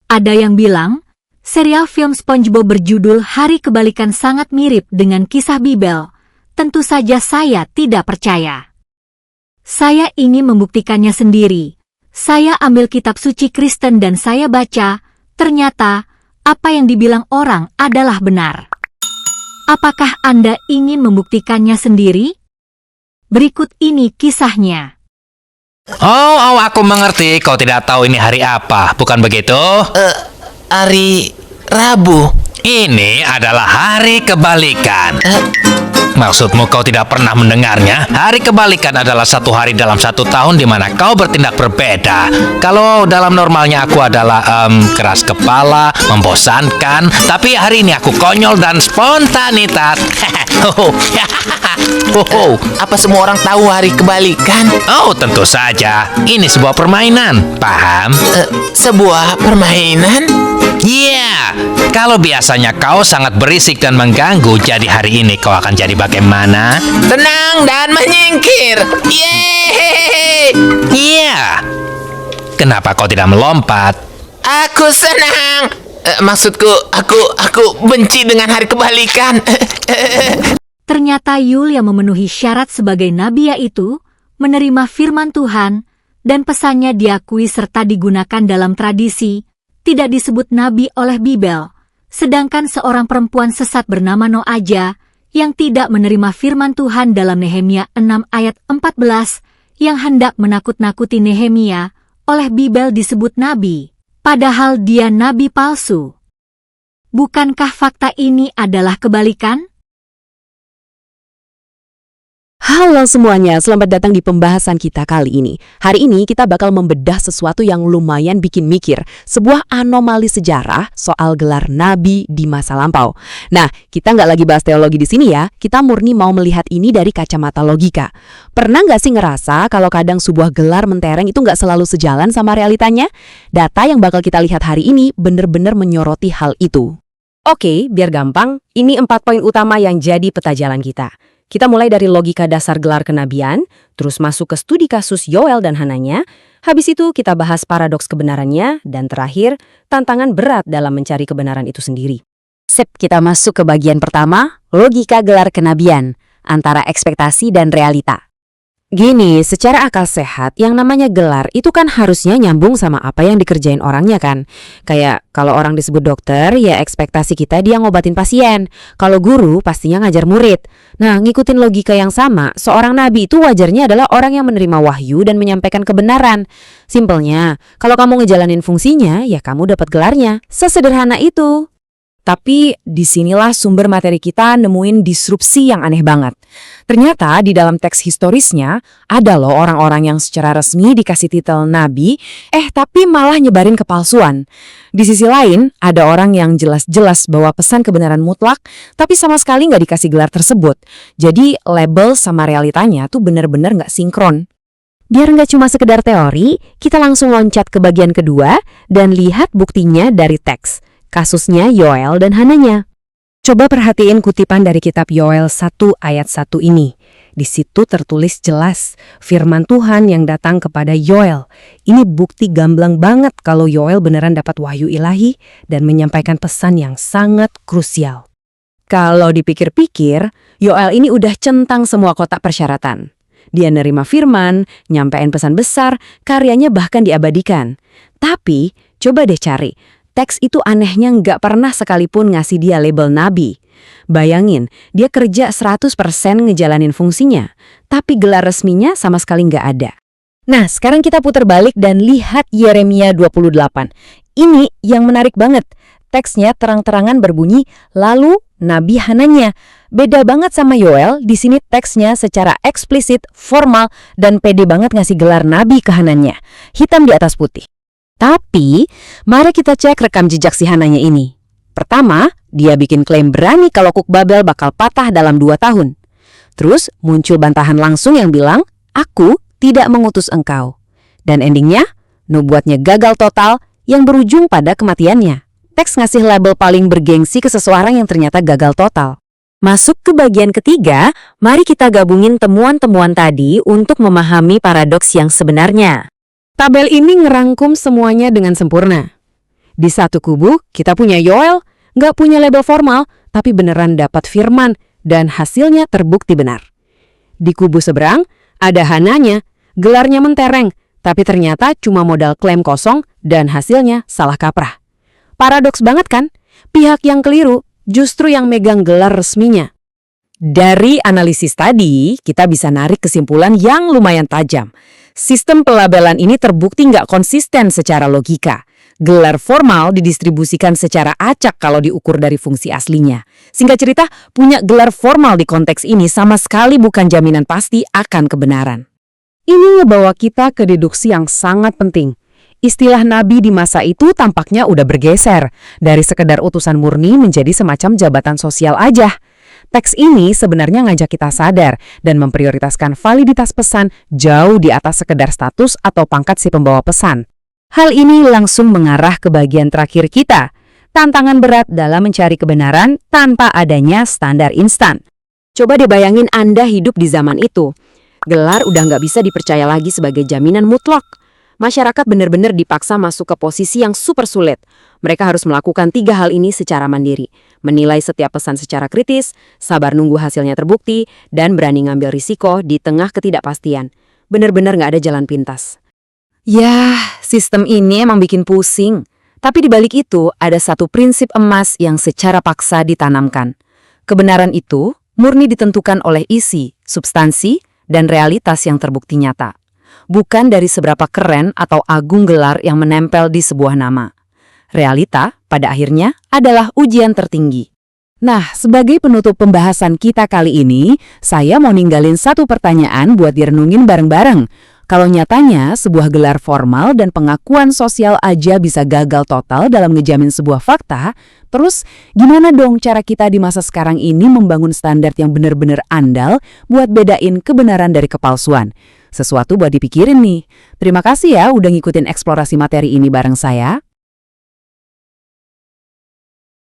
Ada yang bilang, serial film SpongeBob berjudul Hari Kebalikan sangat mirip dengan kisah Bibel. Tentu saja saya tidak percaya. Saya ingin membuktikannya sendiri. Saya ambil kitab suci Kristen dan saya baca, ternyata apa yang dibilang orang adalah benar. Apakah Anda ingin membuktikannya sendiri? Berikut ini kisahnya. Oh, aku mengerti. Kau tidak tahu ini hari apa, bukan begitu? Hari Rabu. Ini adalah hari kebalikan. Maksudmu kau tidak pernah mendengarnya? Hari kebalikan adalah satu hari dalam satu tahun di mana kau bertindak berbeda. Kalau dalam normalnya aku adalah keras kepala, membosankan, tapi hari ini aku konyol dan spontanitas. Apa semua orang tahu hari kebalikan? Oh, tentu saja. Ini sebuah permainan, paham? Sebuah permainan? Iya, kalau biasanya kau sangat berisik dan mengganggu, jadi hari ini kau akan jadi bagaimana? Tenang dan menyingkir. Yeay! Iya. Kenapa kau tidak melompat? Aku senang. Maksudku, aku benci dengan hari kebalikan. Ternyata Yul yang memenuhi syarat sebagai nabi yaitu menerima firman Tuhan dan pesannya diakui serta digunakan dalam tradisi, tidak disebut nabi oleh Bibel, sedangkan seorang perempuan sesat bernama Noaja yang tidak menerima firman Tuhan dalam Nehemia 6 ayat 14 yang hendak menakut-nakuti Nehemia oleh Bibel disebut nabi, padahal dia nabi palsu. Bukankah fakta ini adalah kebalikan? Halo semuanya, selamat datang di pembahasan kita kali ini. Hari ini kita bakal membedah sesuatu yang lumayan bikin mikir, sebuah anomali sejarah soal gelar nabi di masa lampau. Nah, kita nggak lagi bahas teologi di sini ya, kita murni mau melihat ini dari kacamata logika. Pernah nggak sih ngerasa kalau kadang sebuah gelar mentereng itu nggak selalu sejalan sama realitanya? Data yang bakal kita lihat hari ini bener-bener menyoroti hal itu. Oke, biar gampang, ini 4 poin utama yang jadi peta jalan kita. Kita mulai dari logika dasar gelar kenabian, terus masuk ke studi kasus Yoel dan Hananya, habis itu kita bahas paradoks kebenarannya, dan terakhir, tantangan berat dalam mencari kebenaran itu sendiri. Sip, kita masuk ke bagian pertama, logika gelar kenabian, antara ekspektasi dan realita. Gini, secara akal sehat, yang namanya gelar itu kan harusnya nyambung sama apa yang dikerjain orangnya kan. Kayak kalau orang disebut dokter, ya ekspektasi kita dia ngobatin pasien. Kalau guru, pastinya ngajar murid. Nah, ngikutin logika yang sama, seorang nabi itu wajarnya adalah orang yang menerima wahyu dan menyampaikan kebenaran. Simpelnya, kalau kamu ngejalanin fungsinya, ya kamu dapat gelarnya. Sesederhana itu. Tapi disinilah sumber materi kita nemuin disrupsi yang aneh banget. Ternyata di dalam teks historisnya ada loh orang-orang yang secara resmi dikasih titel nabi, tapi malah nyebarin kepalsuan. Di sisi lain, ada orang yang jelas-jelas bawa pesan kebenaran mutlak, tapi sama sekali nggak dikasih gelar tersebut. Jadi label sama realitanya tuh bener-bener nggak sinkron. Biar nggak cuma sekedar teori, kita langsung loncat ke bagian kedua dan lihat buktinya dari teks. Kasusnya Yoel dan Hananya. Coba perhatiin kutipan dari kitab Yoel 1 ayat 1 ini. Di situ tertulis jelas, firman Tuhan yang datang kepada Yoel. Ini bukti gamblang banget kalau Yoel beneran dapat wahyu ilahi dan menyampaikan pesan yang sangat krusial. Kalau dipikir-pikir, Yoel ini udah centang semua kotak persyaratan. Dia nerima firman, nyampein pesan besar, karyanya bahkan diabadikan. Tapi, coba deh cari. Teks itu anehnya nggak pernah sekalipun ngasih dia label nabi. Bayangin, dia kerja 100% ngejalanin fungsinya, tapi gelar resminya sama sekali nggak ada. Nah, sekarang kita putar balik dan lihat Yeremia 28. Ini yang menarik banget. Teksnya terang-terangan berbunyi, lalu Nabi Hananya. Beda banget sama Yoel, di sini teksnya secara eksplisit, formal, dan pede banget ngasih gelar nabi ke Hananya. Hitam di atas putih. Tapi, mari kita cek rekam jejak si Hananya ini. Pertama, dia bikin klaim berani kalau Kuk Babel bakal patah dalam 2 tahun. Terus, muncul bantahan langsung yang bilang, aku tidak mengutus engkau. Dan endingnya, nubuatnya gagal total yang berujung pada kematiannya. Teks ngasih label paling bergengsi ke seseorang yang ternyata gagal total. Masuk ke bagian ketiga, mari kita gabungin temuan-temuan tadi untuk memahami paradoks yang sebenarnya. Tabel ini ngerangkum semuanya dengan sempurna. Di satu kubu, kita punya Yoel, nggak punya label formal, tapi beneran dapat firman, dan hasilnya terbukti benar. Di kubu seberang, ada Hananya, gelarnya mentereng, tapi ternyata cuma modal klaim kosong dan hasilnya salah kaprah. Paradoks banget kan? Pihak yang keliru justru yang megang gelar resminya. Dari analisis tadi, kita bisa narik kesimpulan yang lumayan tajam. Sistem pelabelan ini terbukti nggak konsisten secara logika. Gelar formal didistribusikan secara acak kalau diukur dari fungsi aslinya. Singkat cerita, punya gelar formal di konteks ini sama sekali bukan jaminan pasti akan kebenaran. Ini ngebawa kita ke deduksi yang sangat penting. Istilah nabi di masa itu tampaknya udah bergeser, dari sekedar utusan murni menjadi semacam jabatan sosial aja. Teks ini sebenarnya ngajak kita sadar dan memprioritaskan validitas pesan jauh di atas sekedar status atau pangkat si pembawa pesan. Hal ini langsung mengarah ke bagian terakhir kita, tantangan berat dalam mencari kebenaran tanpa adanya standar instan. Coba deh bayangin Anda hidup di zaman itu. Gelar udah nggak bisa dipercaya lagi sebagai jaminan mutlak. Masyarakat benar-benar dipaksa masuk ke posisi yang super sulit. Mereka harus melakukan 3 hal ini secara mandiri. Menilai setiap pesan secara kritis, sabar nunggu hasilnya terbukti, dan berani ngambil risiko di tengah ketidakpastian. Benar-benar nggak ada jalan pintas. Yah, sistem ini emang bikin pusing. Tapi di balik itu ada satu prinsip emas yang secara paksa ditanamkan. Kebenaran itu murni ditentukan oleh isi, substansi, dan realitas yang terbukti nyata. Bukan dari seberapa keren atau agung gelar yang menempel di sebuah nama. Realita, pada akhirnya, adalah ujian tertinggi. Nah, sebagai penutup pembahasan kita kali ini, saya mau ninggalin satu pertanyaan buat direnungin bareng-bareng. Kalau nyatanya sebuah gelar formal dan pengakuan sosial aja bisa gagal total dalam ngejamin sebuah fakta, terus gimana dong cara kita di masa sekarang ini membangun standar yang benar-benar andal buat bedain kebenaran dari kepalsuan? Sesuatu buat dipikirin nih. Terima kasih ya udah ngikutin eksplorasi materi ini bareng saya.